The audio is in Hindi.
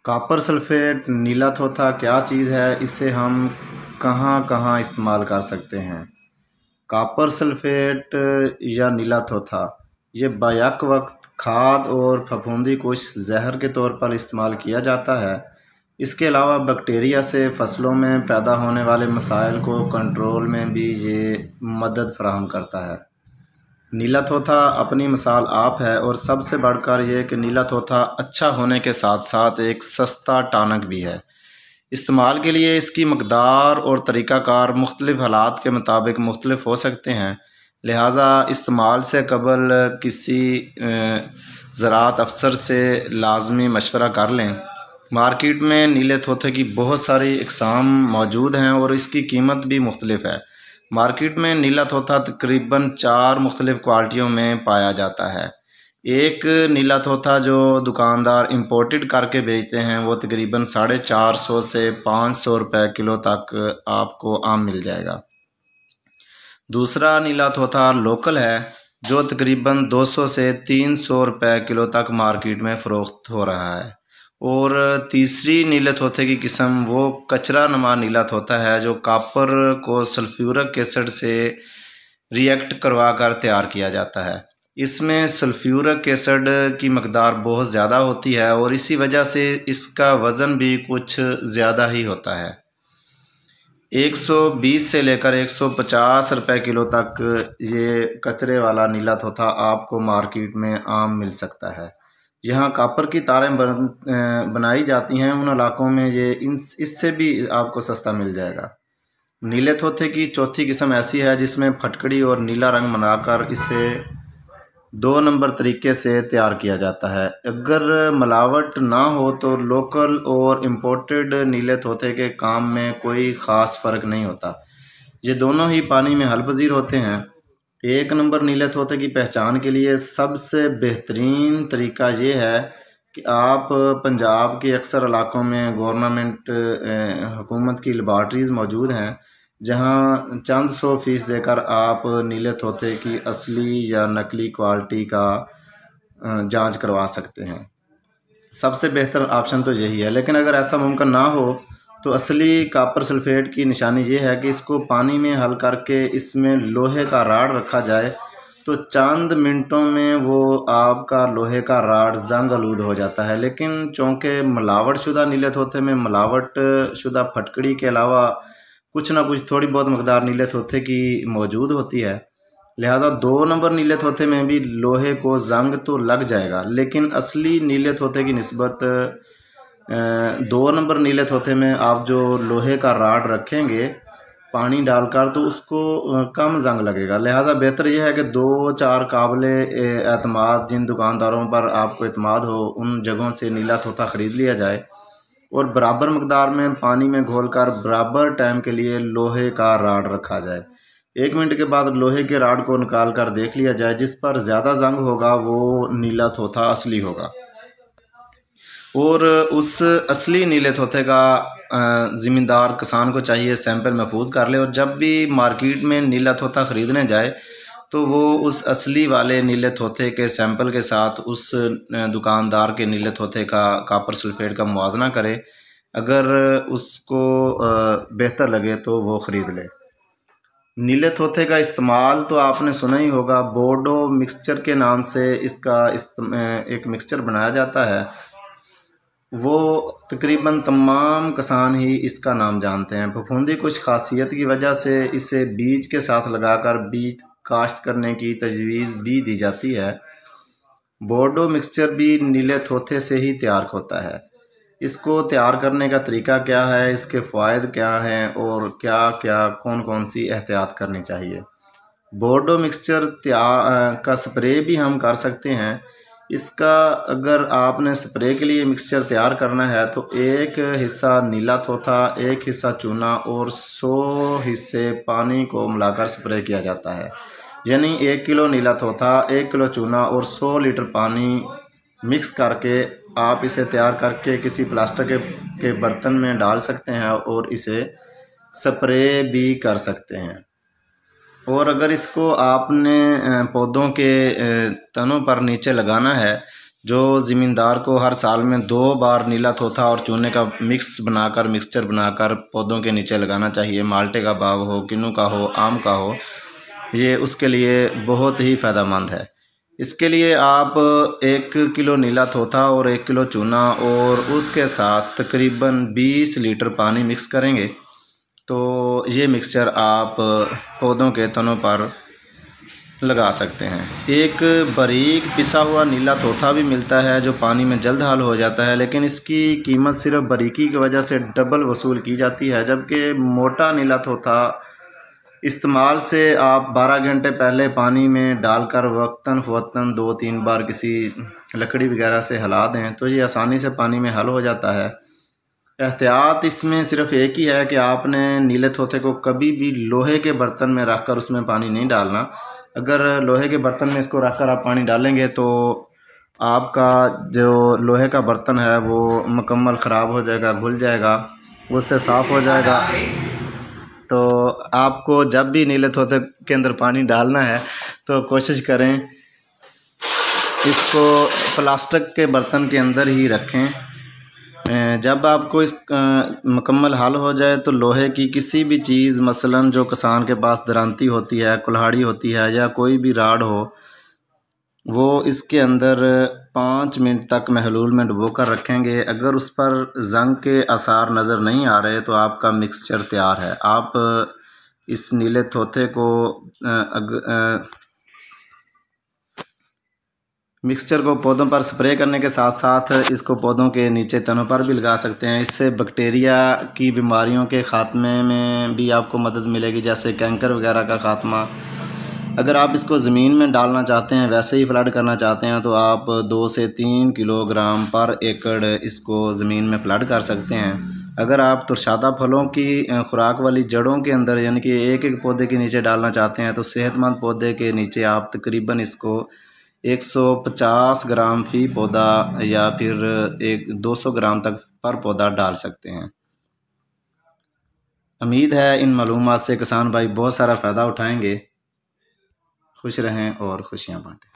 कॉपर सल्फेट नीला थोथा क्या चीज़ है, इसे हम कहाँ कहाँ इस्तेमाल कर सकते हैं। कॉपर सल्फेट या नीला थोथा ये बैक वक्त खाद और फफूंदी कुछ जहर के तौर पर इस्तेमाल किया जाता है। इसके अलावा बैक्टीरिया से फसलों में पैदा होने वाले मसाइल को कंट्रोल में भी ये मदद फराहम करता है। नीला तोता अपनी मिसाल आप है, और सबसे बढ़कर यह कि नीला तोता अच्छा होने के साथ साथ एक सस्ता टानक भी है। इस्तेमाल के लिए इसकी मकदार और तरीक़ाकार मुख्तलिफ़ हालात के मुताबिक मुख्तलिफ हो सकते हैं, लिहाजा इस्तेमाल से कबल किसी ज़राअत अफसर से लाजमी मशवरा कर लें। मार्केट में नीले तोते की बहुत सारी इकसाम मौजूद हैं और इसकी कीमत भी मुख्तलिफ है। मार्केट में नीला तोता तकरीबन 4 मुख्तलिफ़ क्वालिटियों में पाया जाता है। एक नीला तोता जो दुकानदार इंपोर्टेड करके बेचते हैं वो तकरीबन 450 से 500 रुपये किलो तक आपको आम मिल जाएगा। दूसरा नीला तोता लोकल है जो तकरीबन 200 से 300 रुपये किलो तक मार्केट में फ़रोख्त हो रहा है। और तीसरी नीले तोते की किस्म वो कचरा नुमा नीला तोता है जो कॉपर को सल्फ्यूरिक एसिड से रिएक्ट करवा कर तैयार किया जाता है। इसमें सल्फ्यूरिक एसिड की मकदार बहुत ज़्यादा होती है और इसी वजह से इसका वज़न भी कुछ ज़्यादा ही होता है। 120 से लेकर 150 रुपये किलो तक ये कचरे वाला नीला तोता आपको मार्केट में आम मिल सकता है। यहाँ कॉपर की तारें बनाई जाती हैं, उन इलाकों में ये इससे भी आपको सस्ता मिल जाएगा। नीले तोते की चौथी किस्म ऐसी है जिसमें फटकड़ी और नीला रंग बनाकर इसे 2 नंबर तरीके से तैयार किया जाता है। अगर मिलावट ना हो तो लोकल और इम्पोर्टेड नीले तोते के काम में कोई ख़ास फ़र्क नहीं होता। ये दोनों ही पानी में हल पजीर होते हैं। 1 नंबर नीले तोते की पहचान के लिए सबसे बेहतरीन तरीका ये है कि आप पंजाब के अक्सर इलाकों में गवर्नमेंट हुकूमत की लेबॉर्ट्रीज़ मौजूद हैं जहां चंद 100 फीस देकर आप नीले तोते की असली या नकली क्वालिटी का जांच करवा सकते हैं। सबसे बेहतर ऑप्शन तो यही है, लेकिन अगर ऐसा मुमकिन ना हो तो असली कॉपर सल्फेट की निशानी ये है कि इसको पानी में हल करके इसमें लोहे का राड रखा जाए तो चंद मिनटों में वो आपका लोहे का राड जंग आलूद हो जाता है। लेकिन चूँकि मिलावट शुदा नीले तोते में मिलावट शुदा फटकड़ी के अलावा कुछ ना कुछ थोड़ी बहुत मकदार नीले तोते की मौजूद होती है, लिहाजा 2 नंबर नीले तोते में भी लोहे को जंग तो लग जाएगा, लेकिन असली नीले तोते की निस्बत 2 नंबर नीले तोते में आप जो लोहे का राड रखेंगे पानी डालकर तो उसको कम जंग लगेगा। लिहाजा बेहतर यह है कि 2-4 काबिले एतमाद जिन दुकानदारों पर आपको एतमाद हो उन जगहों से नीला तोता ख़रीद लिया जाए और बराबर मकदार में पानी में घोलकर बराबर टाइम के लिए लोहे का राड रखा जाए। 1 मिनट के बाद लोहे के राड को निकाल कर देख लिया जाए, जिस पर ज़्यादा जंग होगा वो नीला तोता असली होगा। और उस असली नीले तोते का ज़िम्मेदार किसान को चाहिए सैंपल महफूज कर ले, और जब भी मार्केट में नीला तोता ख़रीदने जाए तो वो उस असली वाले नीले तोते के सैंपल के साथ उस दुकानदार के नीले तोते का कॉपर सल्फेट का मुवाजना करे। अगर उसको बेहतर लगे तो वो ख़रीद ले। नीले तोते का इस्तेमाल तो आपने सुना ही होगा, बोर्डो मिक्सचर के नाम से इसका एक मिक्सचर बनाया जाता है। वो तकरीबन तमाम किसान ही इसका नाम जानते हैं। फफूंदी कुछ खासियत की वजह से इसे बीज के साथ लगाकर बीज काश्त करने की तजवीज़ भी दी जाती है। बोर्डो मिक्सचर भी नीले तोते से ही तैयार होता है। इसको तैयार करने का तरीका क्या है, इसके फ़ायदे क्या हैं और क्या क्या कौन कौन सी एहतियात करनी चाहिए। बोर्डो मिक्सचर का स्प्रे भी हम कर सकते हैं। इसका अगर आपने स्प्रे के लिए मिक्सचर तैयार करना है तो 1 हिस्सा नीला तोता, 1 हिस्सा चूना और 100 हिस्से पानी को मिलाकर स्प्रे किया जाता है। यानी 1 किलो नीला तोता, 1 किलो चूना और 100 लीटर पानी मिक्स करके आप इसे तैयार करके किसी प्लास्टिक के बर्तन में डाल सकते हैं और इसे स्प्रे भी कर सकते हैं। और अगर इसको आपने पौधों के तनों पर नीचे लगाना है जो ज़मींदार को हर साल में 2 बार नीला थोथा और चूने का मिक्सचर बनाकर पौधों के नीचे लगाना चाहिए। माल्टे का बाग हो, किन्नू का हो, आम का हो, ये उसके लिए बहुत ही फ़ायदेमंद है। इसके लिए आप 1 किलो नीला थोथा और 1 किलो चूना और उसके साथ तकरीबन 20 लीटर पानी मिक्स करेंगे। तो ये मिक्सचर आप पौधों के तनों पर लगा सकते हैं। एक बारीक पिसा हुआ नीला तोता भी मिलता है जो पानी में जल्द हाल हो जाता है, लेकिन इसकी कीमत सिर्फ बारीकी की वजह से डबल वसूल की जाती है। जबकि मोटा नीला तोता इस्तेमाल से आप 12 घंटे पहले पानी में डालकर वक्तन फ़वक्तन 2-3 बार किसी लकड़ी वगैरह से हिला दें तो ये आसानी से पानी में हल हो जाता है। एहतियात इसमें सिर्फ एक ही है कि आपने नीले तोते को कभी भी लोहे के बर्तन में रख कर उसमें पानी नहीं डालना। अगर लोहे के बर्तन में इसको रख कर आप पानी डालेंगे तो आपका जो लोहे का बर्तन है वो मुकम्मल ख़राब हो जाएगा, घुल जाएगा, उससे साफ़ हो जाएगा। तो आपको जब भी नीले तोते के अंदर पानी डालना है तो कोशिश करें इसको प्लास्टिक के बर्तन के अंदर ही रखें। जब आपको इस मुकम्मल हल हो जाए तो लोहे की किसी भी चीज़, मसलन जो किसान के पास दरांती होती है, कुल्हाड़ी होती है या कोई भी राड हो, वो इसके अंदर 5 मिनट तक महलूल में डुबो कर रखेंगे। अगर उस पर जंग के आसार नज़र नहीं आ रहे तो आपका मिक्सचर तैयार है। आप इस नीले तोते को मिक्सचर को पौधों पर स्प्रे करने के साथ साथ इसको पौधों के नीचे तनों पर भी लगा सकते हैं। इससे बैक्टीरिया की बीमारियों के ख़ात्मे में भी आपको मदद मिलेगी, जैसे कैंकर वगैरह का ख़ात्मा। अगर आप इसको ज़मीन में डालना चाहते हैं, वैसे ही फ्लड करना चाहते हैं, तो आप 2 से 3 किलोग्राम पर एकड़ इसको ज़मीन में फ्लड कर सकते हैं। अगर आप तुरशादा फलों की खुराक वाली जड़ों के अंदर यानी कि एक एक पौधे के नीचे डालना चाहते हैं तो सेहतमंद पौधे के नीचे आप तकरीबन इसको 150 ग्राम फ़ी पौधा या फिर 200 ग्राम तक पर पौधा डाल सकते हैं। उम्मीद है इन मालूमात से किसान भाई बहुत सारा फ़ायदा उठाएंगे। खुश रहें और खुशियाँ बांटें।